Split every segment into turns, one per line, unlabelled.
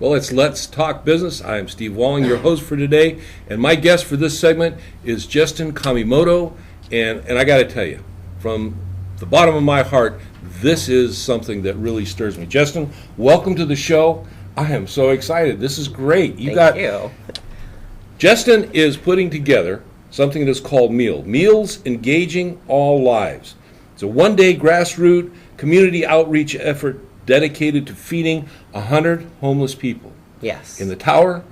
Well, it's Let's Talk Business. I am Steve Walling, your host for today, and my guest for this segment is Justin Kamimoto. And I got to tell you, from the bottom of my heart, this is something that really stirs me. Justin, welcome to the show. I am so excited. This is great.
Thank you.
Justin is putting together something that's called M.E.A.L, Meals Engaging All Lives. It's a one-day grassroots community outreach effort dedicated to feeding 100 homeless people.
Yes.
In the Tower,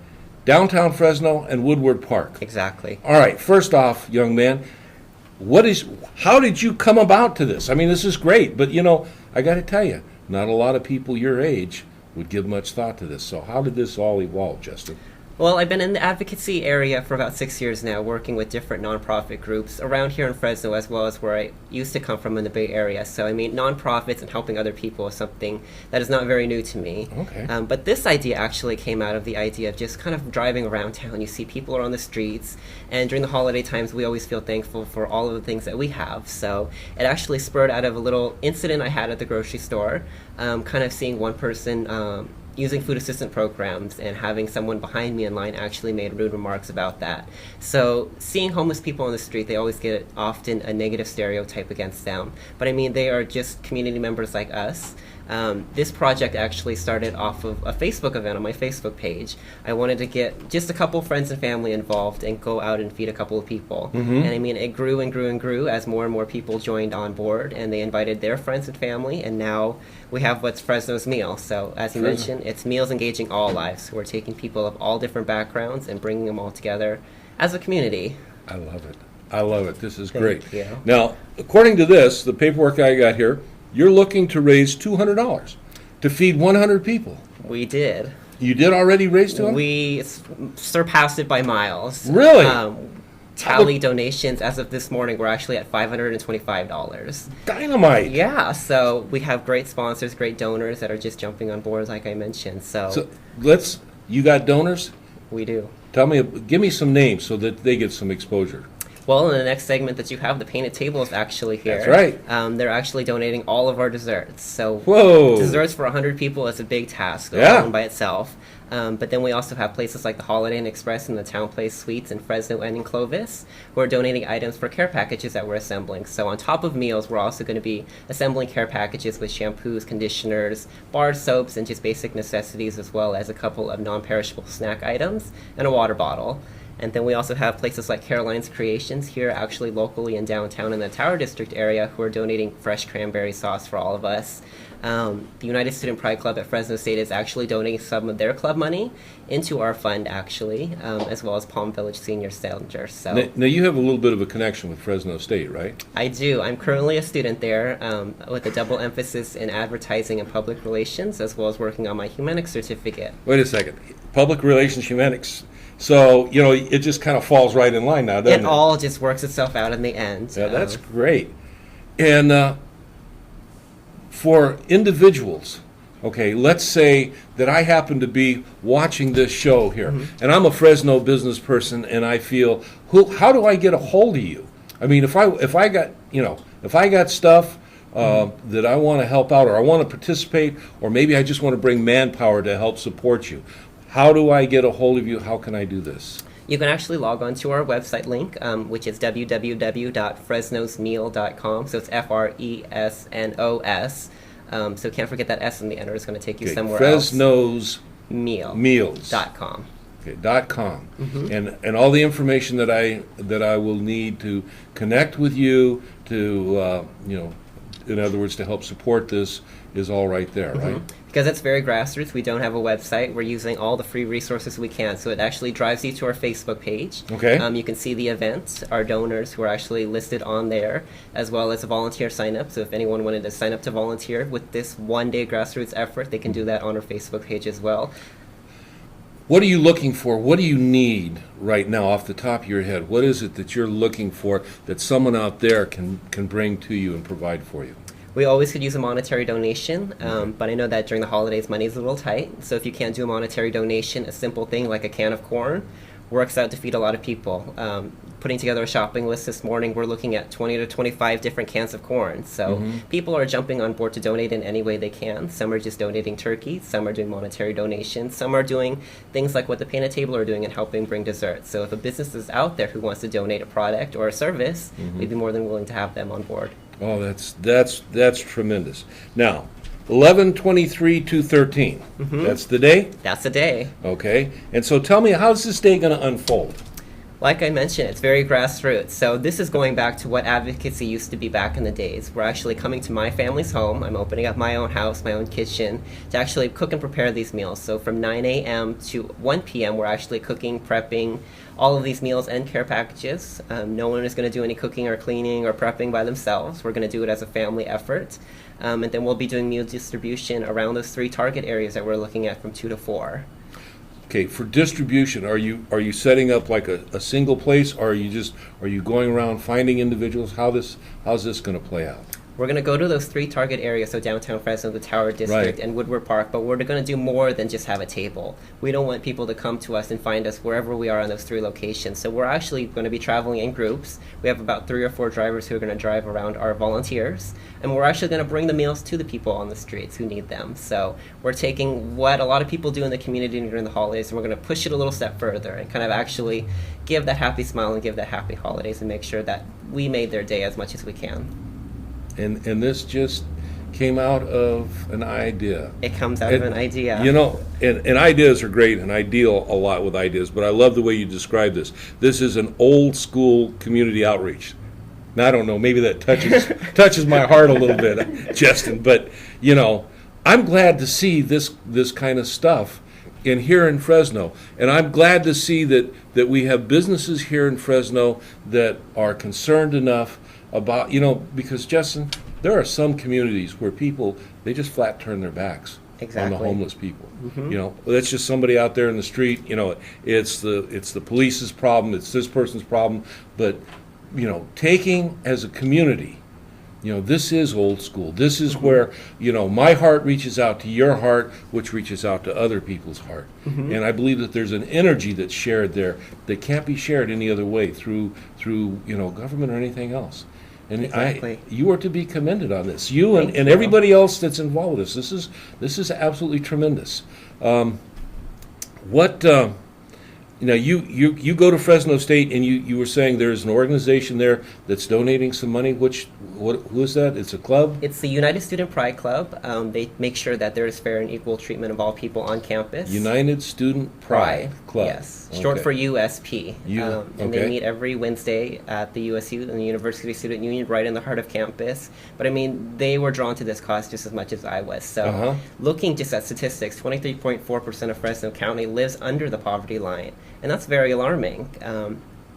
Downtown Fresno, and Woodward Park.
Exactly.
All right, first off, young man, how did you come about to this? I mean, this is great, but I got to tell you, not a lot of people your age would give much thought to this. So how did this all evolve, Justin?
Well, I've been in the advocacy area for about 6 years now, working with different nonprofit groups around here in Fresno, as well as where I used to come from in the Bay Area. So, nonprofits and helping other people is something that is not very new to me.
Okay.
But this idea actually came out of the idea of just kind of driving around town. You see people are on the streets, and during the holiday times, we always feel thankful for all of the things that we have. So it actually spurred out of a little incident I had at the grocery store, kind of seeing one person using food assistant programs and having someone behind me in line actually made rude remarks about that. So seeing homeless people on the street, they always get often a negative stereotype against them. But they are just community members like us. This project actually started off of a Facebook event on my Facebook page. I wanted to get just a couple friends and family involved and go out and feed a couple of people.
Mm-hmm.
And it grew and grew and grew as more and more people joined on board, and they invited their friends and family, and now we have what's Fresno's M.E.A.L. So as you mentioned, it's Meals Engaging All Lives. We're taking people of all different backgrounds and bringing them all together as a community.
I love it. I love it. This is great.
Thank you.
Now, according to this, the paperwork I got here, you're looking to raise $200 to feed 100 people.
We did.
You did already raise 200?
We surpassed it by miles.
Really?
Tally donations as of this morning, we're actually at $525.
Dynamite.
Yeah, so we have great sponsors, great donors that are just jumping on board, like I mentioned. So
you got donors?
We do.
Give me some names so that they get some exposure.
Well, in the next segment that you have, the Painted Table is actually here.
That's right.
They're actually donating all of our desserts. So
Whoa.
Desserts for 100 people is a big task by itself. But then we also have places like the Holiday Inn Express and the Town Place Suites in Fresno and in Clovis, who are donating items for care packages that we're assembling. So on top of meals, we're also going to be assembling care packages with shampoos, conditioners, bar soaps, and just basic necessities, as well as a couple of non-perishable snack items and a water bottle. And then we also have places like Caroline's Creations here, actually locally in downtown in the Tower District area, who are donating fresh cranberry sauce for all of us. The United Student Pride Club at Fresno State is actually donating some of their club money into our fund, actually, as well as Palm Village Senior Center. So
now you have a little bit of a connection with Fresno State, right?
I do. I'm currently a student there with a double emphasis in advertising and public relations, as well as working on my humanics certificate.
Wait a second. Public relations, humanics. So, it just kind of falls right in line now, doesn't it?
It all just works itself out in the end.
Yeah, that's great. And for individuals, okay, let's say that I happen to be watching this show here, and I'm a Fresno business person, and I feel, how do I get a hold of you? I mean, if I got stuff that I want to help out, or I want to participate, or maybe I just want to bring manpower to help support you, how do I get a hold of you? How can I do this?
You can actually log on to our website link, which is www.fresnosmeal.com. So it's Fresnos. So can't forget that S in the end, or it's going to take you somewhere else.
Fresnosmeals.com. Okay, .com. And all the information that I will need to connect with you, to in other words, to help support this, is all right there, right?
Because it's very grassroots, we don't have a website. We're using all the free resources we can. So it actually drives you to our Facebook page.
Okay.
You can see the events, our donors who are actually listed on there, as well as a volunteer sign-up. So if anyone wanted to sign up to volunteer with this one-day grassroots effort, they can do that on our Facebook page as well.
What are you looking for? What do you need right now off the top of your head? What is it that you're looking for that someone out there can bring to you and provide for you?
We always could use a monetary donation, but I know that during the holidays money is a little tight. So if you can't do a monetary donation, a simple thing like a can of corn works out to feed a lot of people. putting together a shopping list this morning. We're looking at 20 to 25 different cans of corn. So people are jumping on board to donate in any way they can. Some are just donating turkey. Some are doing monetary donations. Some are doing things like what the Painted Table are doing and helping bring desserts. So if a business is out there who wants to donate a product or a service, we'd be more than willing to have them on board.
Oh, that's tremendous. Now, 11/23/2013. That's the day?
That's the day.
Okay. And so tell me, how's this day going to unfold?
Like I mentioned, it's very grassroots. So this is going back to what advocacy used to be back in the days. We're actually coming to my family's home. I'm opening up my own house, my own kitchen, to actually cook and prepare these meals. So from 9 a.m. to 1 p.m., we're actually cooking, prepping all of these meals and care packages. No one is going to do any cooking or cleaning or prepping by themselves. We're going to do it as a family effort. And then we'll be doing meal distribution around those 3 target areas that we're looking at from 2 to 4.
Okay, for distribution, are you setting up like a single place, or are you going around finding individuals? How's this going to play out?
We're going to go to those 3 target areas, so Downtown Fresno, the Tower District, and Woodward Park, but we're going to do more than just have a table. We don't want people to come to us and find us wherever we are on those 3 locations. So we're actually going to be traveling in groups. We have about 3 or 4 drivers who are going to drive around, our volunteers, and we're actually going to bring the meals to the people on the streets who need them. So we're taking what a lot of people do in the community during the holidays, and we're going to push it a little step further and kind of actually give that happy smile and give that happy holidays and make sure that we made their day as much as we can.
And this just came out of an idea.
It comes out of an idea.
You know, and ideas are great, and I deal a lot with ideas, but I love the way you describe this. This is an old school community outreach. Now, I don't know, maybe that touches my heart a little bit, Justin, but, you know, I'm glad to see this kind of stuff here in Fresno. And I'm glad to see that we have businesses here in Fresno that are concerned enough about, because, Justin, there are some communities where people, they just flat turn their backs on the homeless people. That's just somebody out there in the street. It's the police's problem, it's this person's problem. But, taking as a community, this is old school. This is where, my heart reaches out to your heart, which reaches out to other people's heart. And I believe that there's an energy that's shared there that can't be shared any other way through government or anything else. And you are to be commended on this. You and everybody else that's involved with this. This is absolutely tremendous. You go to Fresno State, and you were saying there's an organization there that's donating some money. Who is that? It's a club?
It's the United Student Pride Club. They make sure that there is fair and equal treatment of all people on campus.
United Student Pride Club.
Yes, short for USP. And they meet every Wednesday at the USU and the University Student Union right in the heart of campus. But I mean, they were drawn to this cause just as much as I was. So looking just at statistics, 23.4% of Fresno County lives under the poverty line. And that's very alarming.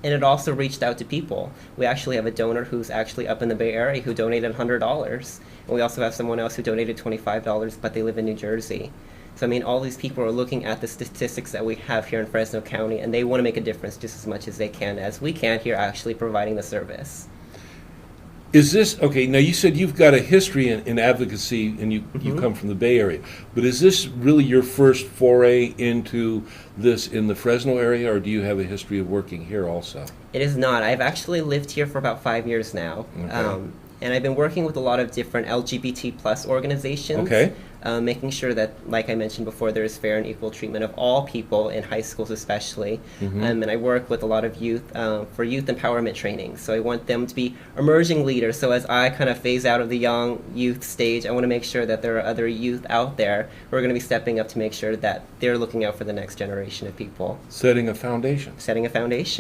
And it also reached out to people. We actually have a donor who's actually up in the Bay Area who donated $100. And we also have someone else who donated $25, but they live in New Jersey. So, I mean, all these people are looking at the statistics that we have here in Fresno County, and they want to make a difference just as much as they can, as we can here actually providing the service.
Is this, okay, now you said you've got a history in advocacy, and you come from the Bay Area, but is this really your first foray into this in the Fresno area, or do you have a history of working here also?
It is not. I've actually lived here for about 5 years now. Okay. And I've been working with a lot of different LGBT plus organizations, making sure that, like I mentioned before, there is fair and equal treatment of all people in high schools especially. And I work with a lot of youth for youth empowerment training. So I want them to be emerging leaders. So as I kind of phase out of the young youth stage, I want to make sure that there are other youth out there who are going to be stepping up to make sure that they're looking out for the next generation of people.
Setting a foundation.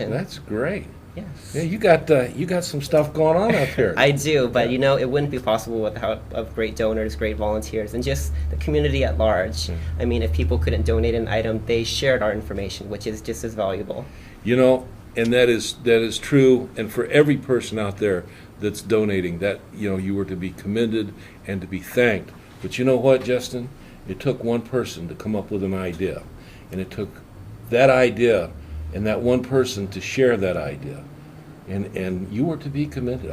That's great.
Yes.
Yeah, you got some stuff going on up here.
I do, but it wouldn't be possible without the help of great donors, great volunteers, and just the community at large. I mean, if people couldn't donate an item, they shared our information, which is just as valuable.
And that is true. And for every person out there that's donating, that you were to be commended and to be thanked. But you know what, Justin? It took one person to come up with an idea, and it took that idea and that one person to share that idea, and you were to be commended.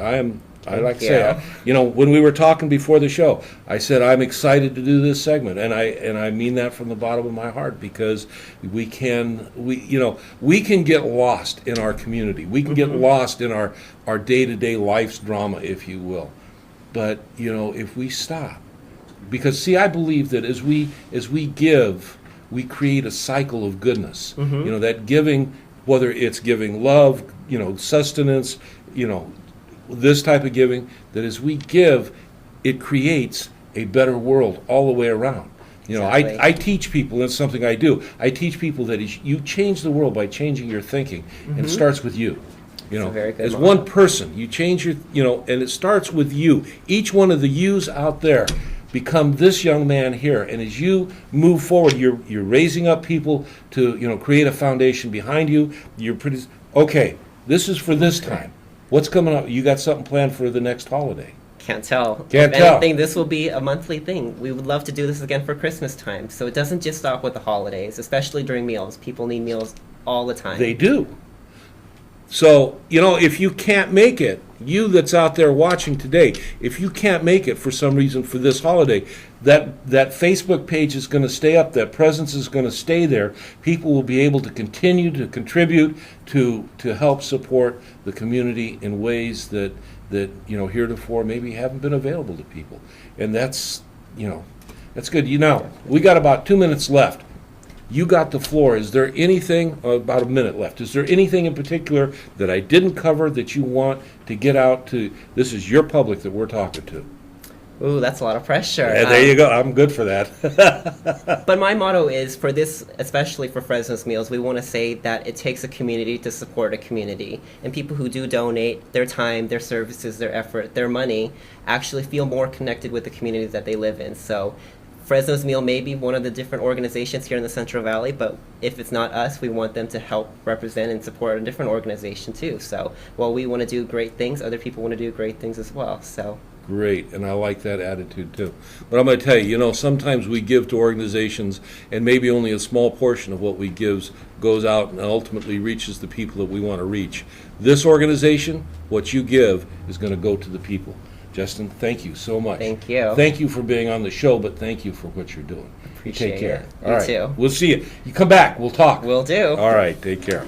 I like to say, when we were talking before the show, I said I'm excited to do this segment, and I mean that from the bottom of my heart, because we can get lost in our community. We can get lost in our day-to-day life's drama, if you will. But if we stop, because see, I believe that as we give, we create a cycle of goodness. That giving, whether it's giving love, sustenance, this type of giving, that as we give, it creates a better world all the way around.
Exactly.
I teach people, that's something I do. I teach people that you change the world by changing your thinking, and it starts with you. As one person, you change your, and it starts with you. Each one of the yous out there become this young man here, and as you move forward, you're raising up people to create a foundation behind you. You're pretty okay. This is for this time. What's coming up? You got something planned for the next holiday?
Can't tell.
Can't
if
tell.
anything, this will be a monthly thing. We would love to do this again for Christmas time. So it doesn't just stop with the holidays, especially during meals. People need meals all the time.
They do. So, if you can't make it, you that's out there watching today, if you can't make it for some reason for this holiday, that Facebook page is going to stay up, that presence is going to stay there. People will be able to continue to contribute to help support the community in ways that heretofore maybe haven't been available to people. And that's good. We got about 2 minutes left. You got the floor. Is there anything, about a minute left, is there anything in particular that I didn't cover that you want to get out to? This is your public that we're talking to.
Ooh, that's a lot of pressure.
Yeah, there you go. I'm good for that.
But my motto is, for this, especially for Fresno's Meals, we want to say that it takes a community to support a community. And people who do donate their time, their services, their effort, their money, actually feel more connected with the community that they live in. So Fresno's Meal may be one of the different organizations here in the Central Valley, but if it's not us, we want them to help represent and support a different organization too. So while we want to do great things, other people want to do great things as well. So
great, and I like that attitude too. But I'm going to tell you, sometimes we give to organizations, and maybe only a small portion of what we give goes out and ultimately reaches the people that we want to reach. This organization, what you give, is going to go to the people. Justin, thank you so much.
Thank you.
Thank you for being on the show, but thank you for what you're doing.
Appreciate
Take care.
it.
All
You
right.
too.
We'll see you. You come back. We'll talk.
Will do.
All right. Take care.